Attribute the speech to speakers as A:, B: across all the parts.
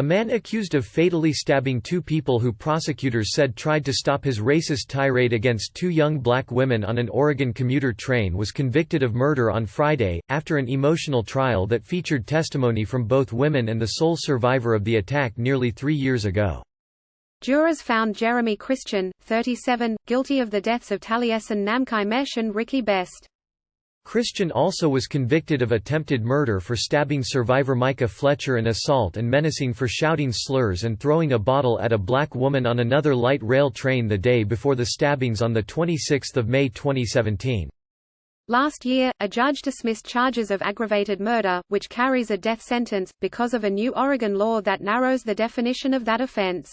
A: A man accused of fatally stabbing two people who prosecutors said tried to stop his racist tirade against two young black women on an Oregon commuter train was convicted of murder on Friday, after an emotional trial that featured testimony from both women and the sole survivor of the attack nearly 3 years ago.
B: Jurors found Jeremy Christian, 37, guilty of the deaths of Taliesin Namkai Mesh and Ricky Best.
A: Christian also was convicted of attempted murder for stabbing survivor Micah Fletcher and assault and menacing for shouting slurs and throwing a bottle at a black woman on another light rail train the day before the stabbings on 26 May 2017.
B: Last year, a judge dismissed charges of aggravated murder, which carries a death sentence, because of a new Oregon law that narrows the definition of that offense.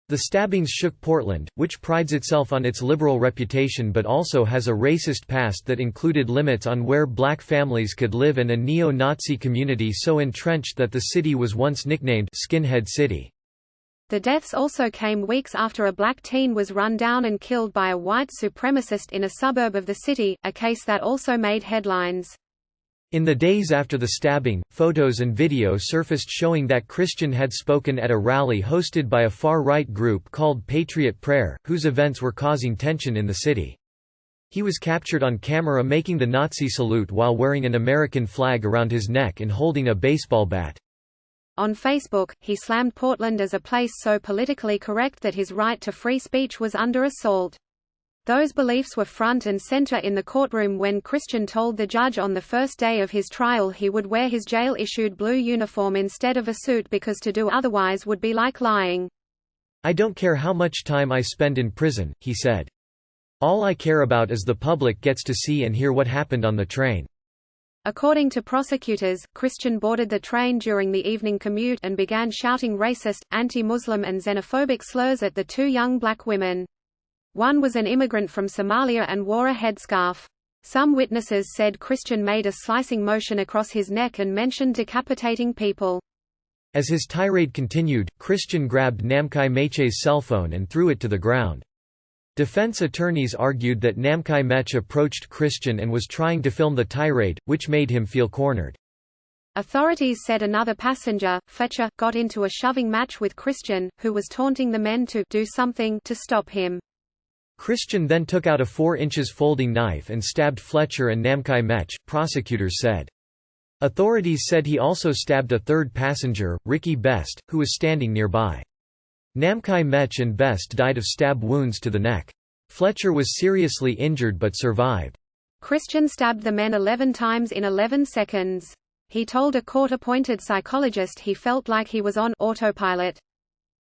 A: The stabbings shook Portland, which prides itself on its liberal reputation but also has a racist past that included limits on where black families could live and a neo-Nazi community so entrenched that the city was once nicknamed Skinhead City.
B: The deaths also came weeks after a black teen was run down and killed by a white supremacist in a suburb of the city, a case that also made headlines.
A: In the days after the stabbing, photos and video surfaced showing that Christian had spoken at a rally hosted by a far-right group called Patriot Prayer, whose events were causing tension in the city. He was captured on camera making the Nazi salute while wearing an American flag around his neck and holding a baseball bat.
B: On Facebook, he slammed Portland as a place so politically correct that his right to free speech was under assault. Those beliefs were front and center in the courtroom when Christian told the judge on the first day of his trial he would wear his jail-issued blue uniform instead of a suit because to do otherwise would be like lying.
A: "I don't care how much time I spend in prison," he said. "All I care about is the public gets to see and hear what happened on the train."
B: According to prosecutors, Christian boarded the train during the evening commute and began shouting racist, anti-Muslim and xenophobic slurs at the two young black women. One was an immigrant from Somalia and wore a headscarf. Some witnesses said Christian made a slicing motion across his neck and mentioned decapitating people.
A: As his tirade continued, Christian grabbed Namkai Meche's cell phone and threw it to the ground. Defense attorneys argued that Namkai Mech approached Christian and was trying to film the tirade, which made him feel cornered.
B: Authorities said another passenger, Fletcher, got into a shoving match with Christian, who was taunting the men to do something to stop him.
A: Christian then took out a 4-inch folding knife and stabbed Fletcher and Namkai Mech, prosecutors said. Authorities said he also stabbed a third passenger, Ricky Best, who was standing nearby. Namkai Mech and Best died of stab wounds to the neck. Fletcher was seriously injured but survived.
B: Christian stabbed the men 11 times in 11 seconds. He told a court-appointed psychologist he felt like he was on autopilot.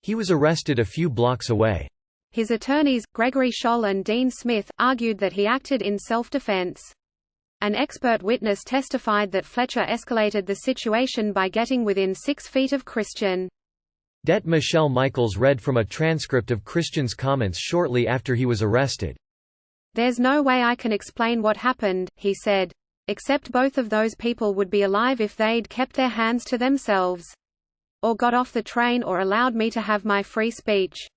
A: He was arrested a few blocks away.
B: His attorneys, Gregory Scholl and Dean Smith, argued that he acted in self-defense. An expert witness testified that Fletcher escalated the situation by getting within 6 feet of Christian. Det
A: Michelle Michaels read from a transcript of Christian's comments shortly after he was arrested.
B: "There's no way I can explain what happened," he said. "Except both of those people would be alive if they'd kept their hands to themselves. Or got off the train or allowed me to have my free speech."